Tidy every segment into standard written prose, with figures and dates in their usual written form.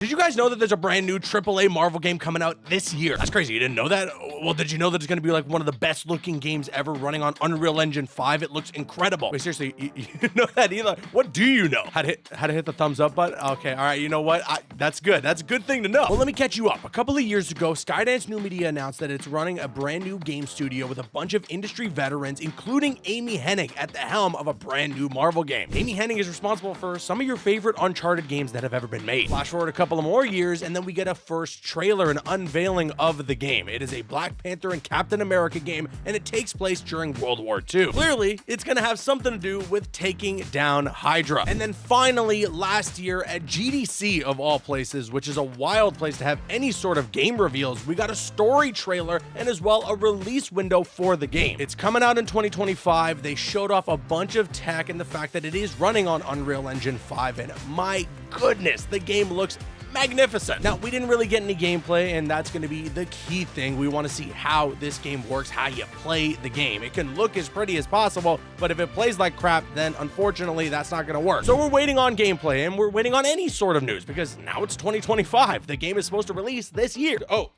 Did you guys know that there's a brand new AAA Marvel game coming out this year? That's crazy. You didn't know that? Well, did you know that it's going to be like one of the best looking games ever running on Unreal Engine 5? It looks incredible. Wait, seriously, you know that, Eli? What do you know? How to hit the thumbs up button? Okay, all right, you know what? That's good. That's a good thing to know. Well, let me catch you up. A couple of years ago, Skydance New Media announced that it's running a brand new game studio with a bunch of industry veterans, including Amy Hennig at the helm of a brand new Marvel game. Amy Hennig is responsible for some of your favorite Uncharted games that have ever been made. Flash forward a couple of more years, and then we get a first trailer and unveiling of the game. It is a Black Panther and Captain America game, and it takes place during World War II. Clearly, it's gonna have something to do with taking down Hydra. And then finally, last year at GDC of all places, which is a wild place to have any sort of game reveals, we got a story trailer and as well a release window for the game. It's coming out in 2025. They showed off a bunch of tech and the fact that it is running on Unreal Engine 5, and my goodness, the game looks magnificent. Now, we didn't really get any gameplay, and that's going to be the key thing. We want to see how this game works, how you play the game. It can look as pretty as possible, but if it plays like crap, then unfortunately that's not going to work. So we're waiting on gameplay, and we're waiting on any sort of news, because now it's 2025. The game is supposed to release this year. Oh,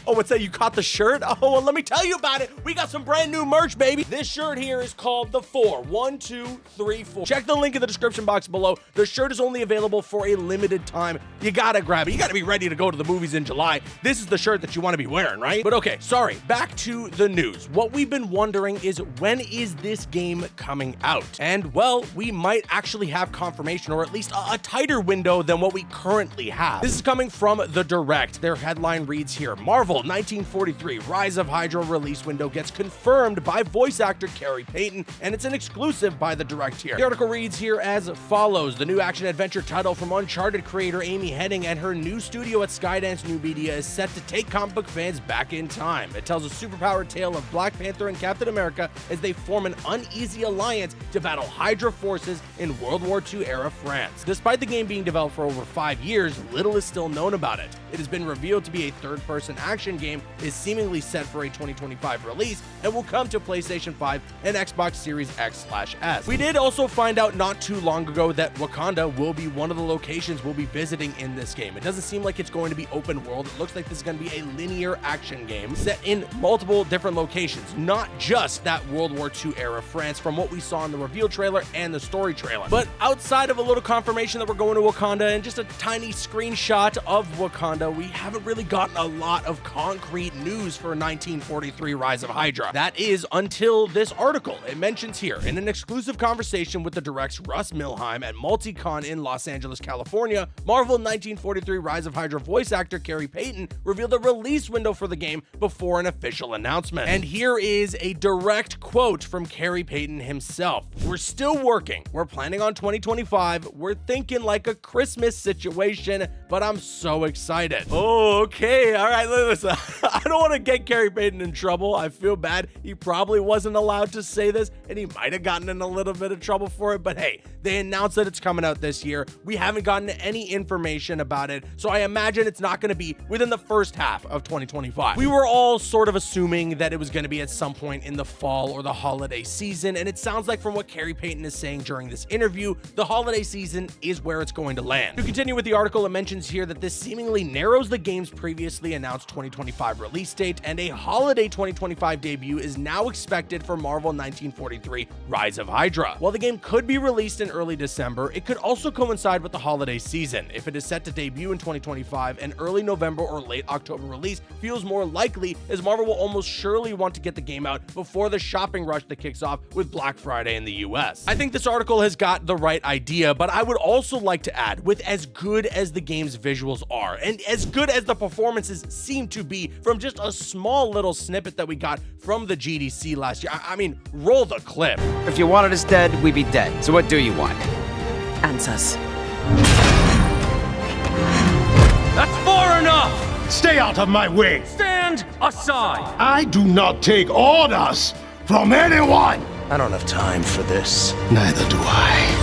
what's that? You caught the shirt? Oh, well, let me tell you about it. We got some brand new merch, baby. This shirt here is called the 4. 1, 2, 3, 4. Check the link in the description box below. The shirt is only available for a limited time. You gotta grab it. You gotta be ready to go to the movies in July. This is the shirt that you want to be wearing, right? But okay, sorry, back to the news. What we've been wondering is, when is this game coming out? And well, we might actually have confirmation, or at least a tighter window than what we currently have. This is coming from The Direct. Their headline reads here: Marvel 1943 Rise of Hydra release window gets confirmed by voice actor Carrie Payton, and it's an exclusive by The Direct here. The article reads here as follows: the new action-adventure title from Uncharted creator Amy Hennig and her new studio at Skydance New Media is set to take comic book fans back in time. It tells a superpowered tale of Black Panther and Captain America as they form an uneasy alliance to battle Hydra forces in World War II era France. Despite the game being developed for over 5 years, little is still known about it. It has been revealed to be a third-person action game, is seemingly set for a 2025 release, and will come to PlayStation 5 and Xbox Series X/S. We did also find out not too long ago that Wakanda will be one of the locations we'll be visiting in this game. It doesn't seem like it's going to be open world. It looks like this is going to be a linear action game set in multiple different locations, not just that World War II era France from what we saw in the reveal trailer and the story trailer. But outside of a little confirmation that we're going to Wakanda and just a tiny screenshot of Wakanda, we haven't really gotten a lot of concrete news for 1943 Rise of Hydra. That is until this article. It mentions here, in an exclusive conversation with The Direct's Russ Milheim at Multicon in Los Angeles, California, Marvel 1943 Rise of Hydra voice actor Carrie Payton revealed a release window for the game before an official announcement. And here is a direct quote from Carrie Payton himself: "We're still working. We're planning on 2025. We're thinking like a Christmas situation, but I'm so excited." Oh, okay. All right, listen. I don't want to get Carrie Payton in trouble. I feel bad. He probably wasn't allowed to say this, and he might have gotten in a little bit of trouble for it, but hey, they announced that it's coming out this year. We haven't gotten any information about it, so I imagine it's not going to be within the first half of 2025. We were all sort of assuming that it was going to be at some point in the fall or the holiday season, and it sounds like from what Carrie Payton is saying during this interview, the holiday season is where it's going to land. To continue with the article, it mentions here that this seemingly narrows the game's previously announced 2025 release date, and a holiday 2025 debut is now expected for Marvel 1943 Rise of Hydra. While the game could be released in early December, it could also coincide with the holiday season. If it is set to debut in 2025, an early November or late October release feels more likely, as Marvel will almost surely want to get the game out before the shopping rush that kicks off with Black Friday in the US. I think this article has got the right idea, but I would also like to add, with as good as the game's visuals are, and as good as the performances seem to be from just a small little snippet that we got from the GDC last year, I mean, roll the clip. If you wanted us dead, we'd be dead. So what do you want? Answers. That's far enough! Stay out of my way! Stand aside! I do not take orders from anyone! I don't have time for this. Neither do I.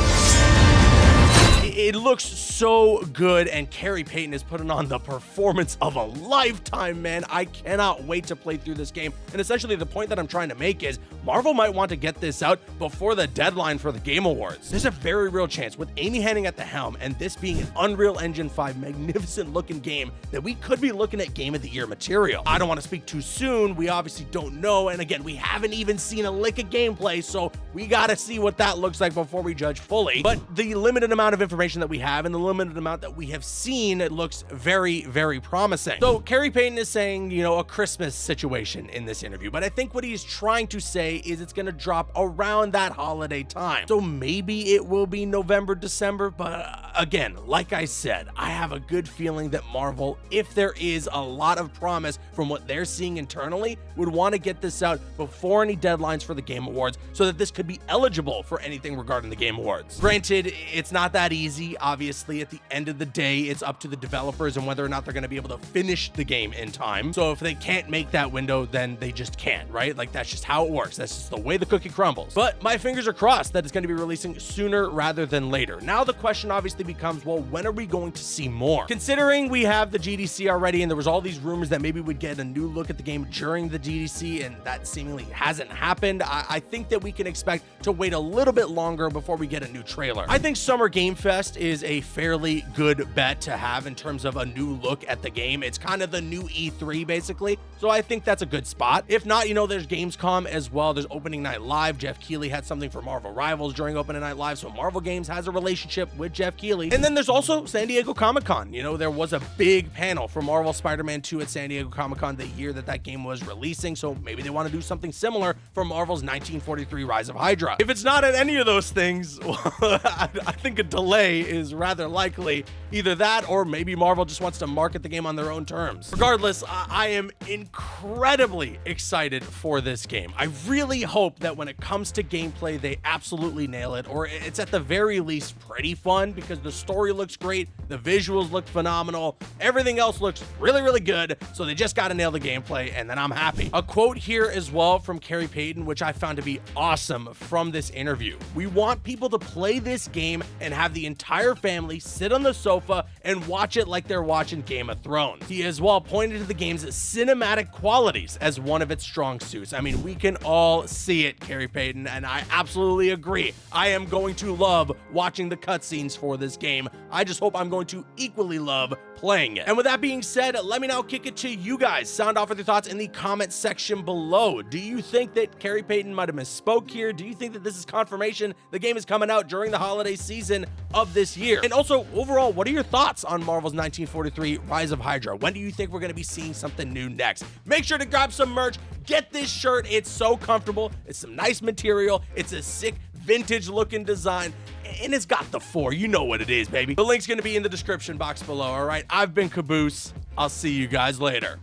It looks so good, and Carrie Payton is putting on the performance of a lifetime, man. I cannot wait to play through this game. And essentially the point that I'm trying to make is Marvel might want to get this out before the deadline for the Game Awards. There's a very real chance with Amy Hennig at the helm and this being an Unreal Engine 5 magnificent looking game that we could be looking at Game of the Year material. I don't want to speak too soon. We obviously don't know. And again, we haven't even seen a lick of gameplay, so we got to see what that looks like before we judge fully. But the limited amount of information that we have and the limited amount that we have seen, it looks very, very promising. So Carrie Payton is saying, you know, a Christmas situation in this interview, but I think what he's trying to say is it's going to drop around that holiday time. So maybe it will be November, December, but again, like I said, I have a good feeling that Marvel, if there is a lot of promise from what they're seeing internally, would want to get this out before any deadlines for the Game Awards so that this could be eligible for anything regarding the Game Awards. Granted, it's not that easy. Obviously, at the end of the day, it's up to the developers and whether or not they're going to be able to finish the game in time. So if they can't make that window, then they just can't, right? Like, that's just how it works. That's just the way the cookie crumbles. But my fingers are crossed that it's going to be releasing sooner rather than later. Now the question obviously becomes, well, when are we going to see more? Considering we have the GDC already and there was all these rumors that maybe we'd get a new look at the game during the GDC, and that seemingly hasn't happened, I think that we can expect to wait a little bit longer before we get a new trailer. I think Summer Game Fest is a fairly good bet to have in terms of a new look at the game. It's kind of the new E3 basically, so I think that's a good spot. If not, you know, there's Gamescom as well. There's Opening Night Live. Jeff Keighley had something for Marvel Rivals during Opening Night Live, so Marvel Games has a relationship with Jeff Keighley. And then there's also San Diego Comic-Con. You know, there was a big panel for Marvel Spider-Man 2 at San Diego Comic-Con the year that that game was releasing, so maybe they want to do something similar for Marvel's 1943 Rise of Hydra. If it's not at any of those things, well, I think a delay is rather likely. Either that or maybe Marvel just wants to market the game on their own terms. Regardless, I am incredibly excited for this game. I really hope that when it comes to gameplay, they absolutely nail it, or it's at the very least pretty fun, because the story looks great, the visuals look phenomenal, everything else looks really, really good, so they just got to nail the gameplay, and then I'm happy. A quote here as well from Carrie Payton, which I found to be awesome from this interview. "We want people to play this game and have the entire family sit on the sofa and watch it like they're watching Game of Thrones." He as well pointed to the game's cinematic qualities as one of its strong suits. I mean, we can all see it, Carrie Payton, and I absolutely agree. I am going to love watching the cutscenes for this game. I just hope I'm going to equally love playing it. And with that being said, let me now kick it to you guys. Sound off with your thoughts in the comment section below. Do you think that Carrie Payton might have misspoke here? Do you think that this is confirmation the game is coming out during the holiday season of this year? And also, overall, what are your thoughts on Marvel's 1943 Rise of Hydra? When do you think we're going to be seeing something new next? Make sure to grab some merch. Get this shirt. It's so comfortable. It's some nice material. It's a sick vintage looking design, and it's got the 4. You know what it is, baby. The link's going to be in the description box below. All right, I've been Caboose. I'll see you guys later.